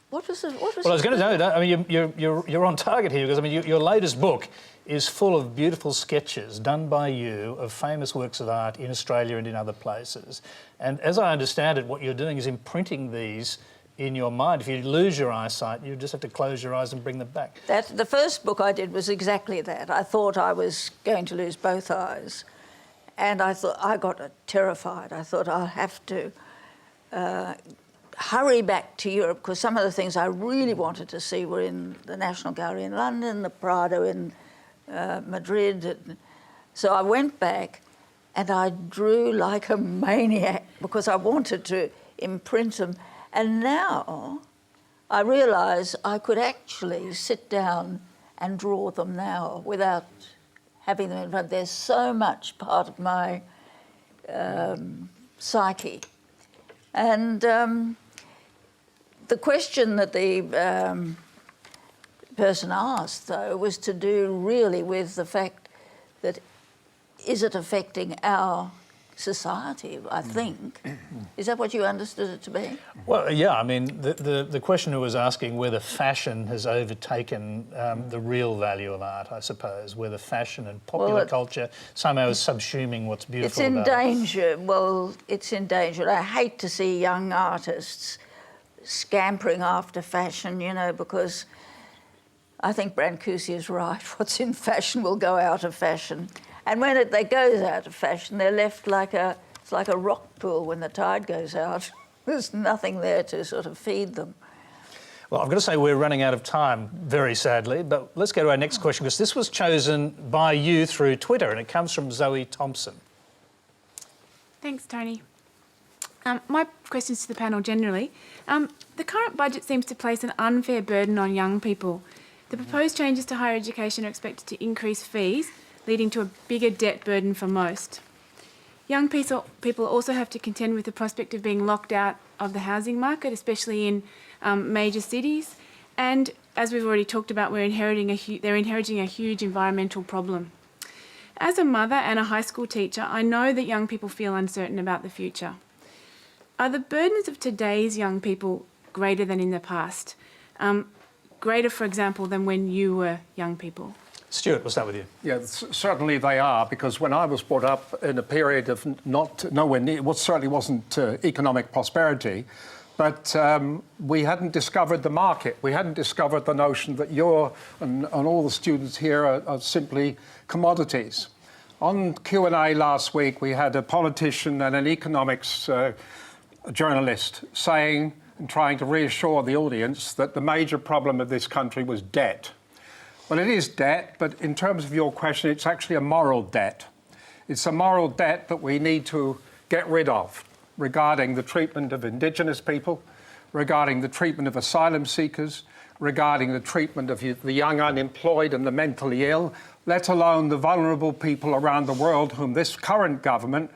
What was it? Well, I was going to know. I mean, you're on target here because I mean, your latest book is full of beautiful sketches done by you of famous works of art in Australia and in other places. And as I understand it, what you're doing is imprinting these in your mind. If you lose your eyesight, you just have to close your eyes and bring them back. The first book I did was exactly that. I thought I was going to lose both eyes, and I got terrified. I thought I'll have to hurry back to Europe because some of the things I really wanted to see were in the National Gallery in London, the Prado in Madrid. So I went back and I drew like a maniac because I wanted to imprint them. And now I realise I could actually sit down and draw them now without having them in front. There's so much part of my psyche. And the question that the person asked, though, was to do really with the fact that is it affecting our society, I think. Is that what you understood it to be? Well, yeah, I mean, the questioner was asking whether fashion has overtaken the real value of art, I suppose, whether fashion and popular culture somehow is subsuming what's beautiful about it. It's in danger. Well, it's in danger. I hate to see young artists scampering after fashion, you know, because I think Brancusi is right. What's in fashion will go out of fashion. And when it goes out of fashion, they're left it's like a rock pool when the tide goes out. There's nothing there to sort of feed them. Well, I've got to say we're running out of time, very sadly, but let's go to our next question, because this was chosen by you through Twitter, and it comes from Zoe Thompson. Thanks, Tony. My question's to the panel generally. The current budget seems to place an unfair burden on young people. The proposed changes to higher education are expected to increase fees, leading to a bigger debt burden for most. Young people also have to contend with the prospect of being locked out of the housing market, especially in major cities. And as we've already talked about, they're inheriting a huge environmental problem. As a mother and a high school teacher, I know that young people feel uncertain about the future. Are the burdens of today's young people greater than in the past? Greater, for example, than when you were young people? Stuart, we'll start with you. Yeah, certainly they are, because when I was brought up in a period of nowhere near, what certainly wasn't economic prosperity, but we hadn't discovered the market. We hadn't discovered the notion that and all the students here are simply commodities. On Q&A last week, we had a politician and an economics journalist saying and trying to reassure the audience that the major problem of this country was debt. Well, it is debt, but in terms of your question, it's actually a moral debt. It's a moral debt that we need to get rid of regarding the treatment of Indigenous people, regarding the treatment of asylum seekers, regarding the treatment of the young unemployed and the mentally ill, let alone the vulnerable people around the world whom this current government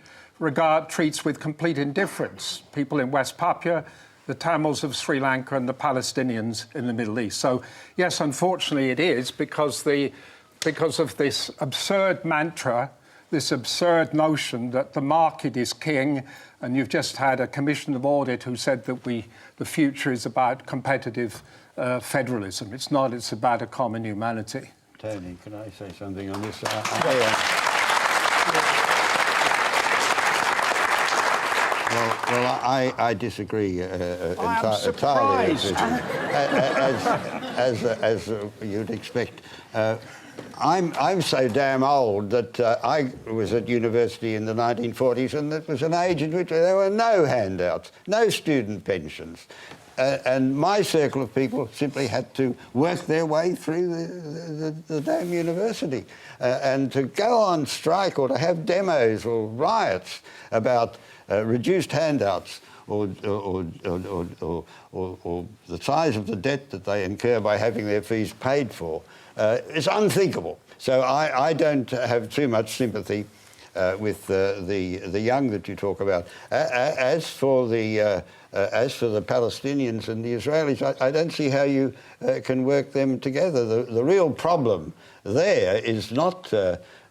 treats with complete indifference. People in West Papua, the Tamils of Sri Lanka and the Palestinians in the Middle East. So, yes, unfortunately it is because of this absurd mantra, this absurd notion that the market is king, and you've just had a commission of audit who said that the future is about competitive federalism. It's not, it's about a common humanity. Tony, can I say something on this? Well, I disagree entirely, as you'd expect. I'm so damn old that I was at university in the 1940s, and it was an age in which there were no handouts, no student pensions. and my circle of people simply had to work their way through the damn university. And to go on strike or to have demos or riots about reduced handouts or the size of the debt that they incur by having their fees paid for is unthinkable. So I don't have too much sympathy with the young that you talk about. As for the Palestinians and the Israelis, I don't see how you can work them together. The real problem there is not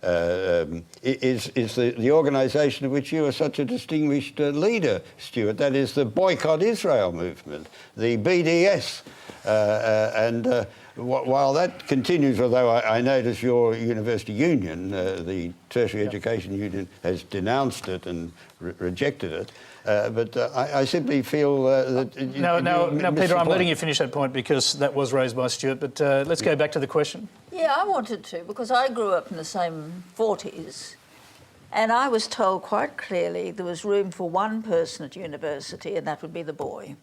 is the organisation of which you are such a distinguished leader, Stuart. That is the Boycott Israel movement, the BDS, and. While that continues, although I notice your university union, the Tertiary Education Union, has denounced it and rejected it, but I simply feel that... Now, Peter, I'm letting you finish that point because that was raised by Stuart, but let's go back to the question. Yeah, I wanted to, because I grew up in the same 40s, and I was told quite clearly there was room for one person at university, and that would be the boy.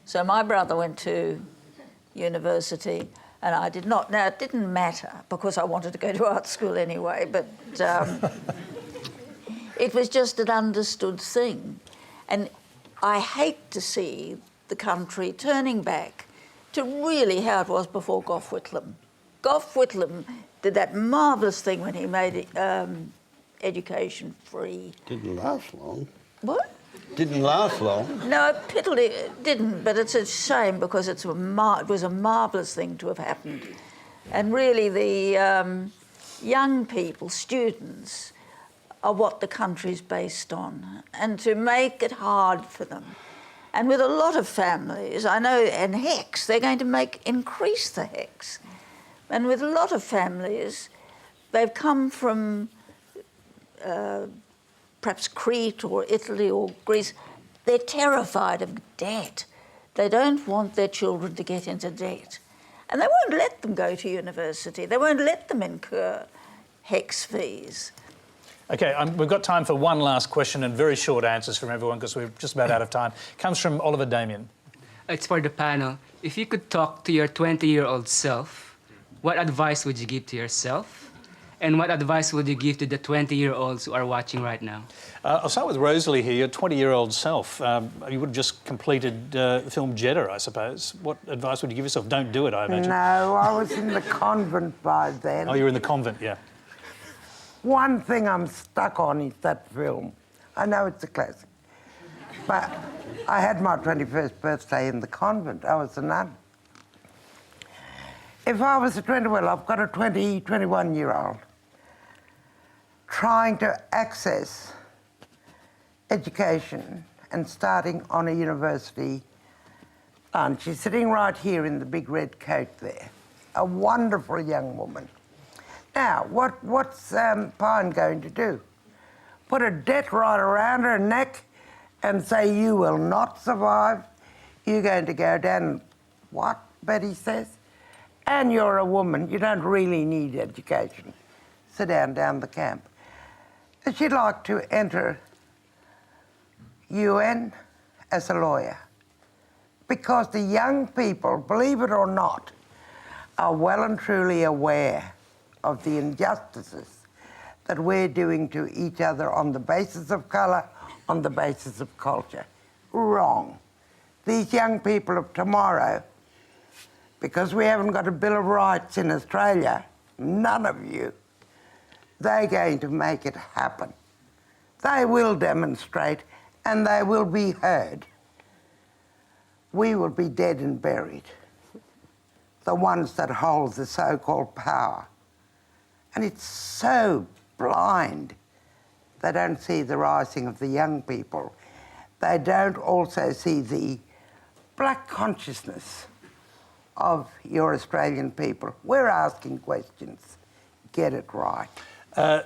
So my brother went to university, and I did not. Now, it didn't matter because I wanted to go to art school anyway, but it was just an understood thing. And I hate to see the country turning back to really how it was before Gough Whitlam. Gough Whitlam did that marvellous thing when he made education free. Didn't last long. What? Didn't last long. No, it didn't, but it's a shame because it was a marvellous thing to have happened. And really the young people, students, are what the country's based on. And to make it hard for them. And with a lot of families, I know, and HECS, they're going to increase the HECS. And with a lot of families, they've come from perhaps Crete or Italy or Greece. They're terrified of debt. They don't want their children to get into debt. And they won't let them go to university. They won't let them incur HECS fees. OK, we've got time for one last question and very short answers from everyone because we're just about out of time. Comes from Oliver Damien. It's for the panel. If you could talk to your 20-year-old self, what advice would you give to yourself? And what advice would you give to the 20-year-olds who are watching right now? I'll start with Rosalie here, your 20-year-old self. You would have just completed the film Jeddah, I suppose. What advice would you give yourself? Don't do it, I imagine. No, I was in the convent by then. Oh, you were in the convent, yeah. One thing I'm stuck on is that film. I know it's a classic. But I had my 21st birthday in the convent. I was a nun. If I was I've got a 21-year-old trying to access education and starting on a university lunch. She's sitting right here in the big red coat there. A wonderful young woman. Now, what's Pine going to do? Put a debt right around her neck and say, you will not survive. You're going to go down, what, Betty says? And you're a woman, you don't really need education. Sit down the camp. She'd like to enter UN as a lawyer because the young people, believe it or not, are well and truly aware of the injustices that we're doing to each other on the basis of colour, on the basis of culture. Wrong. These young people of tomorrow, because we haven't got a Bill of Rights in Australia, none of you, they're going to make it happen. They will demonstrate and they will be heard. We will be dead and buried, the ones that hold the so-called power. And it's so blind. They don't see the rising of the young people. They don't also see the black consciousness of your Australian people. We're asking questions. Get it right.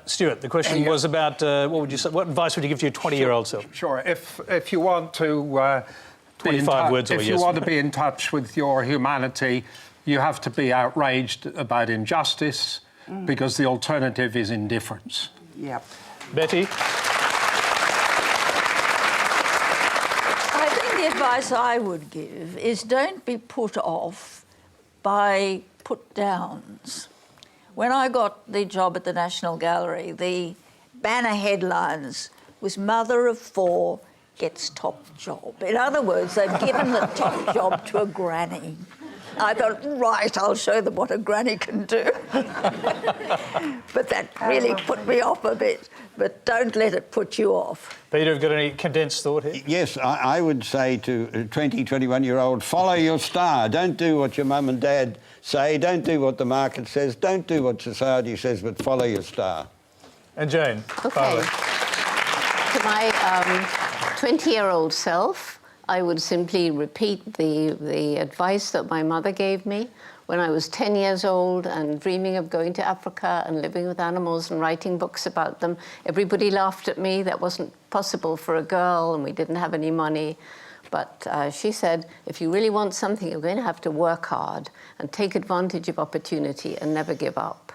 Stuart, the question was about what advice would you give to your 20-year-old self? Sure. If you want to 25 words or if yes. you want to be in touch with your humanity, you have to be outraged about injustice because the alternative is indifference. Yep. I Betty? think the advice I would give is don't be put off by put-downs. When I got the job at the National Gallery, the banner headlines was "Mother of 4 gets top job." In other words, they've given the top job to a granny. I thought, right, I'll show them what a granny can do. But that really put me off a bit. But don't let it put you off. Peter, have you got any condensed thought here? Yes, I would say to a 20, 21-year-old, follow your star. Don't do what your mum and dad say. Don't do what the market says. Don't do what society says, but follow your star. And Jane? Okay. To my 20-year-old self, I would simply repeat the advice that my mother gave me when I was 10 years old and dreaming of going to Africa and living with animals and writing books about them. Everybody laughed at me. That wasn't possible for a girl, and we didn't have any money. But she said, if you really want something, you're going to have to work hard and take advantage of opportunity and never give up.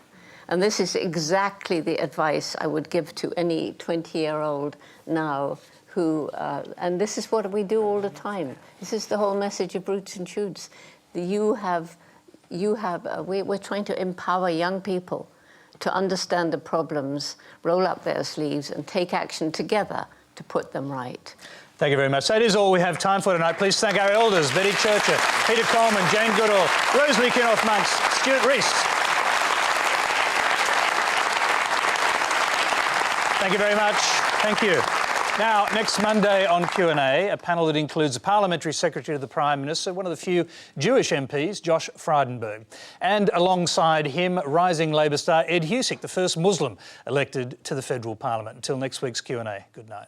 And this is exactly the advice I would give to any 20-year-old now who, and this is what we do all the time. This is the whole message of Roots and Shoots. We're trying to empower young people to understand the problems, roll up their sleeves and take action together to put them right. Thank you very much. That is all we have time for tonight. Please thank our elders, Betty Churcher, Peter Coleman, Jane Goodall, Rosalie Kunoth-Monks, Stuart Rees. Thank you very much. Thank you. Now, next Monday on Q&A, a panel that includes the Parliamentary Secretary to the Prime Minister, one of the few Jewish MPs, Josh Frydenberg, and alongside him, rising Labor star Ed Husic, the first Muslim elected to the federal parliament. Until next week's Q&A, good night.